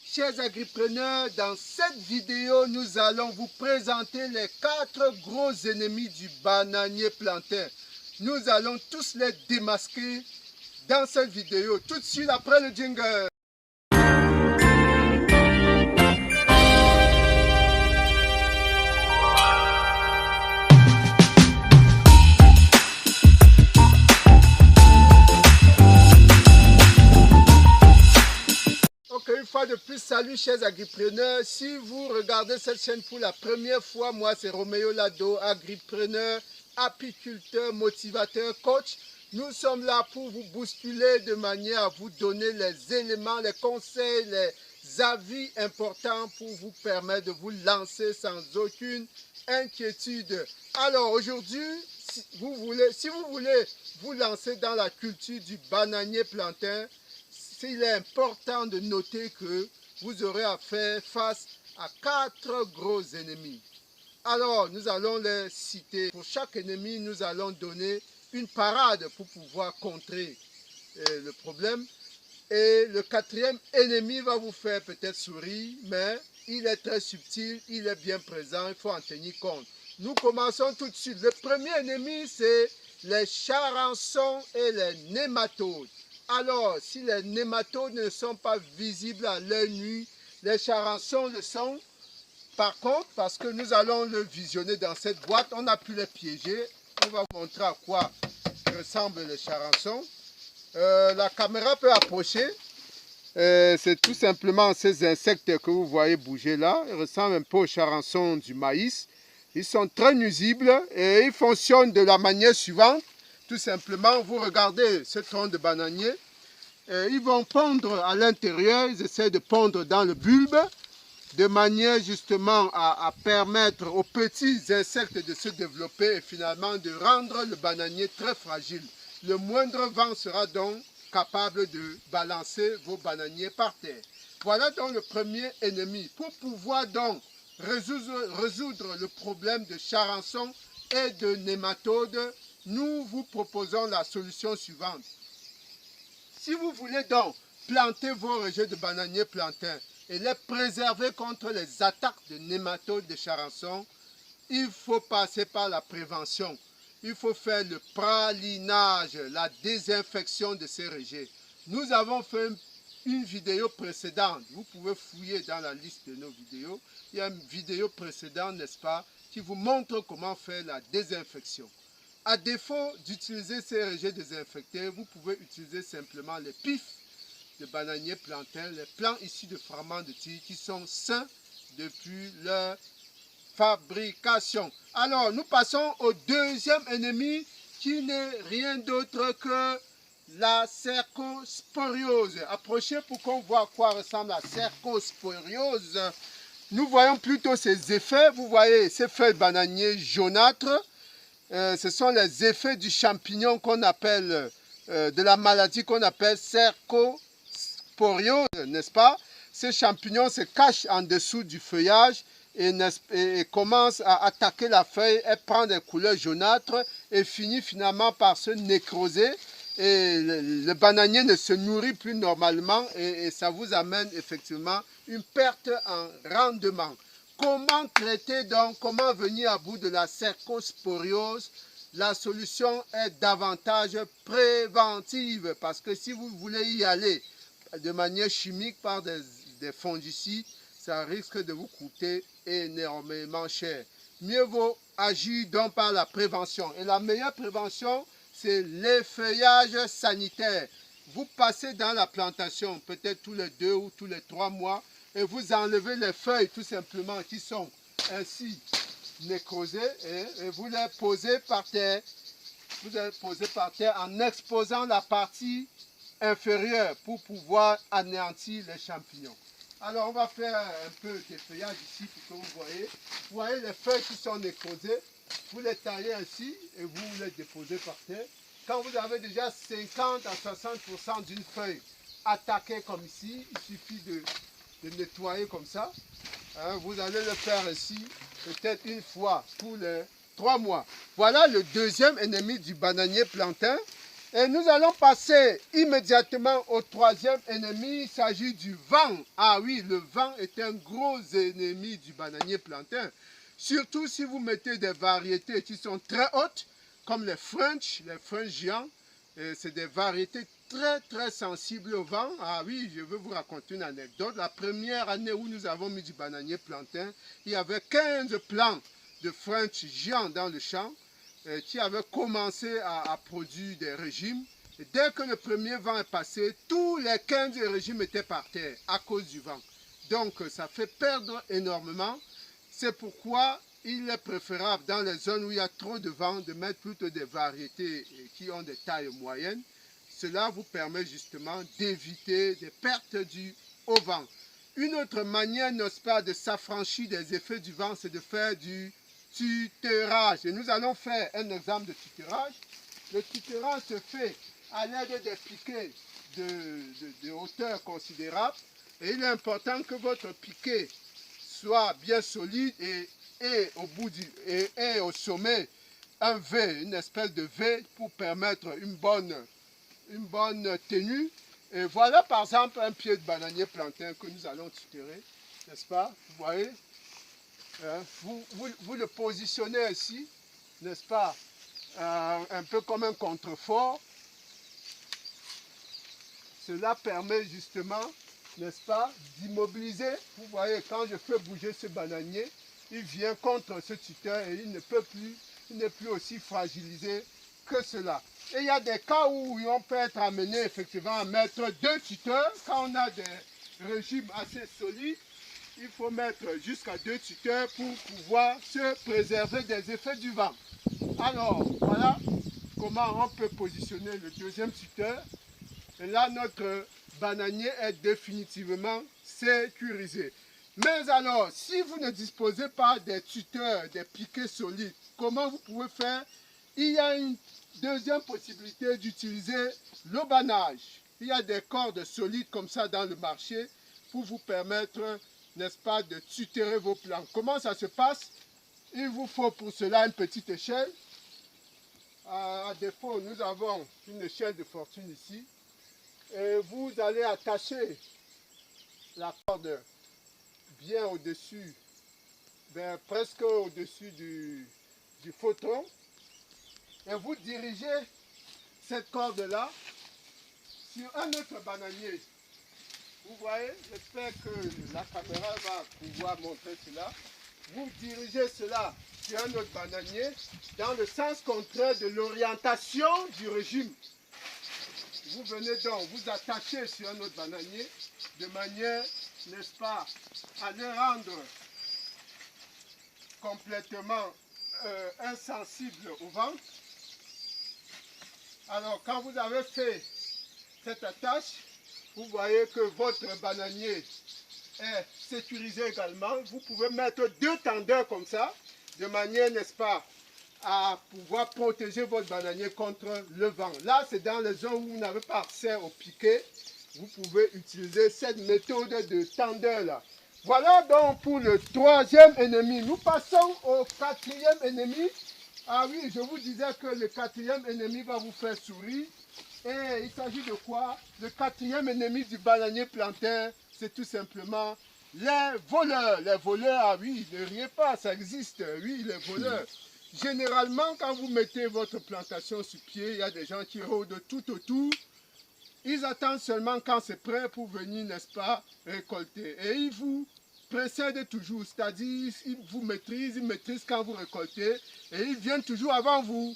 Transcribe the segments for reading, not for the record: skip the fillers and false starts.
Chers agripreneurs, dans cette vidéo, nous allons vous présenter les 4 gros ennemis du bananier plantain. Nous allons tous les démasquer dans cette vidéo. Tout de suite après le jingle. Une fois de plus, salut chers agripreneurs. Si vous regardez cette chaîne pour la première fois, moi c'est Roméo Lado, agripreneur, apiculteur, motivateur, coach. Nous sommes là pour vous bousculer de manière à vous donner les éléments, les conseils, les avis importants pour vous permettre de vous lancer sans aucune inquiétude. Alors aujourd'hui, si vous voulez vous lancer dans la culture du bananier plantain, il est important de noter que vous aurez à faire face à 4 gros ennemis. Alors, nous allons les citer. Pour chaque ennemi, nous allons donner une parade pour pouvoir contrer le problème. Et le 4e ennemi va vous faire peut-être sourire, mais il est très subtil, il est bien présent, il faut en tenir compte. Nous commençons tout de suite. Le premier ennemi, c'est les charançons et les nématodes. Alors, si les nématodes ne sont pas visibles à l'œil nu, les charançons le sont. Par contre, parce que nous allons le visionner dans cette boîte, on a pu les piéger. On va vous montrer à quoi ressemblent les charançons. La caméra peut approcher. C'est tout simplement ces insectes que vous voyez bouger là. Ils ressemblent un peu aux charançons du maïs. Ils sont très nuisibles et ils fonctionnent de la manière suivante. Tout simplement, vous regardez ce tronc de bananier, ils vont pondre à l'intérieur, ils essaient de pondre dans le bulbe, de manière justement à permettre aux petits insectes de se développer et finalement de rendre le bananier très fragile. Le moindre vent sera donc capable de balancer vos bananiers par terre. Voilà donc le premier ennemi. Pour pouvoir donc résoudre le problème de charançon et de nématodes, nous vous proposons la solution suivante. Si vous voulez donc planter vos rejets de bananier plantain et les préserver contre les attaques de nématodes de charançon, il faut passer par la prévention. Il faut faire le pralinage, la désinfection de ces rejets. Nous avons fait une vidéo précédente. Vous pouvez fouiller dans la liste de nos vidéos. Il y a une vidéo précédente, n'est-ce pas, qui vous montre comment faire la désinfection. À défaut d'utiliser ces rejets désinfectés, vous pouvez utiliser simplement les pifs de bananier plantain, les plants issus de fragments de tige qui sont sains depuis leur fabrication. Alors, nous passons au deuxième ennemi qui n'est rien d'autre que la cercosporiose. Approchez pour qu'on voit à quoi ressemble la cercosporiose. Nous voyons plutôt ses effets. Vous voyez ces feuilles bananiers jaunâtres. Ce sont les effets du champignon qu'on appelle, de la maladie qu'on appelle cercosporiose, n'est-ce pas? Ce champignon se cache en dessous du feuillage et commence à attaquer la feuille. Elle prend des couleurs jaunâtres et finit finalement par se nécroser. Et le bananier ne se nourrit plus normalement et ça vous amène effectivement une perte en rendement. Comment traiter donc, comment venir à bout de la cercosporiose? La solution est davantage préventive parce que si vous voulez y aller de manière chimique par des fongicides, ça risque de vous coûter énormément cher. Mieux vaut agir donc par la prévention. Et la meilleure prévention, c'est l'effeuillage sanitaire. Vous passez dans la plantation, peut-être tous les 2 ou tous les 3 mois, et vous enlevez les feuilles tout simplement qui sont ainsi nécrosées et vous les posez par terre. Vous les posez par terre en exposant la partie inférieure pour pouvoir anéantir les champignons. Alors on va faire un peu d'effeuillage ici pour que vous voyez. Vous voyez les feuilles qui sont nécrosées. Vous les taillez ainsi et vous les déposez par terre. Quand vous avez déjà 50 à 60% d'une feuille attaquée comme ici, il suffit de nettoyer comme ça. Vous allez le faire ici peut-être une fois tous les 3 mois. Voilà le deuxième ennemi du bananier plantain. Et nous allons passer immédiatement au troisième ennemi, il s'agit du vent. Ah oui, le vent est un gros ennemi du bananier plantain. Surtout si vous mettez des variétés qui sont très hautes, comme les French géants. C'est des variétés très sensibles au vent. Ah oui, je veux vous raconter une anecdote. La première année où nous avons mis du bananier plantain, il y avait 15 plants de French géants dans le champ qui avaient commencé à produire des régimes. Et dès que le premier vent est passé, tous les 15 régimes étaient par terre à cause du vent. Donc ça fait perdre énormément. C'est pourquoi il est préférable dans les zones où il y a trop de vent de mettre plutôt des variétés qui ont des tailles moyennes. Cela vous permet justement d'éviter des pertes dues au vent. Une autre manière, n'est-ce pas, de s'affranchir des effets du vent, c'est de faire du tutorage. Et nous allons faire un exemple de tutorage. Le tutorage se fait à l'aide des piquets de hauteur considérable. Et il est important que votre piquet soit bien solide et au sommet un V, une espèce de V pour permettre une bonne tenue. Et voilà par exemple un pied de bananier plantain que nous allons tutorer, n'est-ce pas? Vous voyez, vous le positionnez ainsi, n'est-ce pas? Un peu comme un contrefort. Cela permet justement, n'est-ce pas, d'immobiliser. Vous voyez, quand je fais bouger ce bananier, il vient contre ce tuteur et il n'est plus aussi fragilisé que cela. Et il y a des cas où on peut être amené effectivement à mettre 2 tuteurs. Quand on a des régimes assez solides, il faut mettre jusqu'à 2 tuteurs pour pouvoir se préserver des effets du vent. Alors, voilà comment on peut positionner le deuxième tuteur. Et là, notre bananier est définitivement sécurisé. Mais alors, si vous ne disposez pas des tuteurs, des piquets solides, comment vous pouvez faire? Il y a une deuxième possibilité d'utiliser l'aubanage. Il y a des cordes solides comme ça dans le marché pour vous permettre, n'est-ce pas, de tutorer vos plants. Comment ça se passe? Il vous faut pour cela une petite échelle. À défaut, nous avons une échelle de fortune ici. Et vous allez attacher la corde bien au-dessus, presque au-dessus du photon. Et vous dirigez cette corde-là sur un autre bananier. Vous voyez, j'espère que la caméra va pouvoir montrer cela. Vous dirigez cela sur un autre bananier dans le sens contraire de l'orientation du régime. Vous venez donc vous attacher sur un autre bananier de manière, n'est-ce pas, à le rendre complètement insensible au vent. Alors, quand vous avez fait cette attache, vous voyez que votre bananier est sécurisé également. Vous pouvez mettre 2 tendeurs comme ça, de manière, n'est-ce pas, à pouvoir protéger votre bananier contre le vent. Là, c'est dans les zones où vous n'avez pas accès au piquet. Vous pouvez utiliser cette méthode de tendeur là. Voilà donc pour le troisième ennemi. Nous passons au quatrième ennemi. Ah oui, je vous disais que le quatrième ennemi va vous faire sourire. Et il s'agit de quoi? Le quatrième ennemi du bananier plantain, c'est tout simplement les voleurs. Les voleurs, ah oui, ne riez pas, ça existe. Oui, les voleurs. Généralement, quand vous mettez votre plantation sur pied, il y a des gens qui rôdent tout autour. Ils attendent seulement quand c'est prêt pour venir, n'est-ce pas, récolter. Et ils vous précèdent toujours, c'est-à-dire ils vous maîtrisent, ils maîtrisent quand vous récoltez. Et ils viennent toujours avant vous.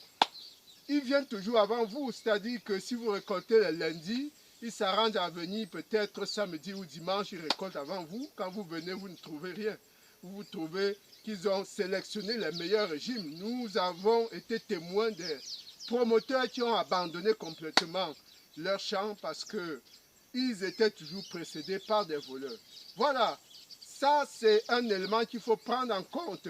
Ils viennent toujours avant vous, c'est-à-dire que si vous récoltez le lundi, ils s'arrangent à venir peut-être samedi ou dimanche, ils récoltent avant vous. Quand vous venez, vous ne trouvez rien. Vous trouvez qu'ils ont sélectionné les meilleurs régimes. Nous avons été témoins des promoteurs qui ont abandonné complètement leur champ parce qu'ils étaient toujours précédés par des voleurs. Voilà, ça c'est un élément qu'il faut prendre en compte.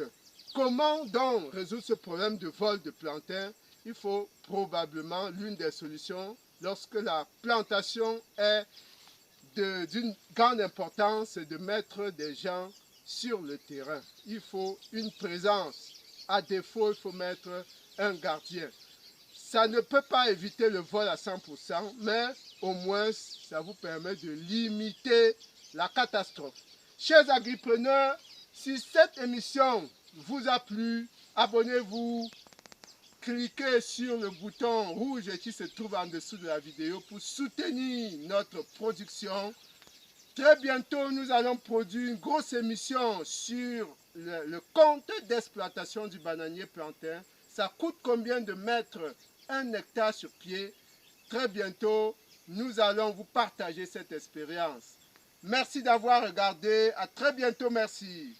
Comment donc résoudre ce problème de vol de plantain? Il faut probablement, l'une des solutions, lorsque la plantation est d'une grande importance, c'est de mettre des gens sur le terrain. Il faut une présence. À défaut, il faut mettre un gardien. Ça ne peut pas éviter le vol à 100%, mais au moins, ça vous permet de limiter la catastrophe. Chers agripreneurs, si cette émission vous a plu, abonnez-vous, cliquez sur le bouton rouge qui se trouve en dessous de la vidéo pour soutenir notre production. Très bientôt, nous allons produire une grosse émission sur le compte d'exploitation du bananier plantain. Ça coûte combien de mettre un hectare sur pied? Très bientôt, nous allons vous partager cette expérience. Merci d'avoir regardé. À très bientôt. Merci.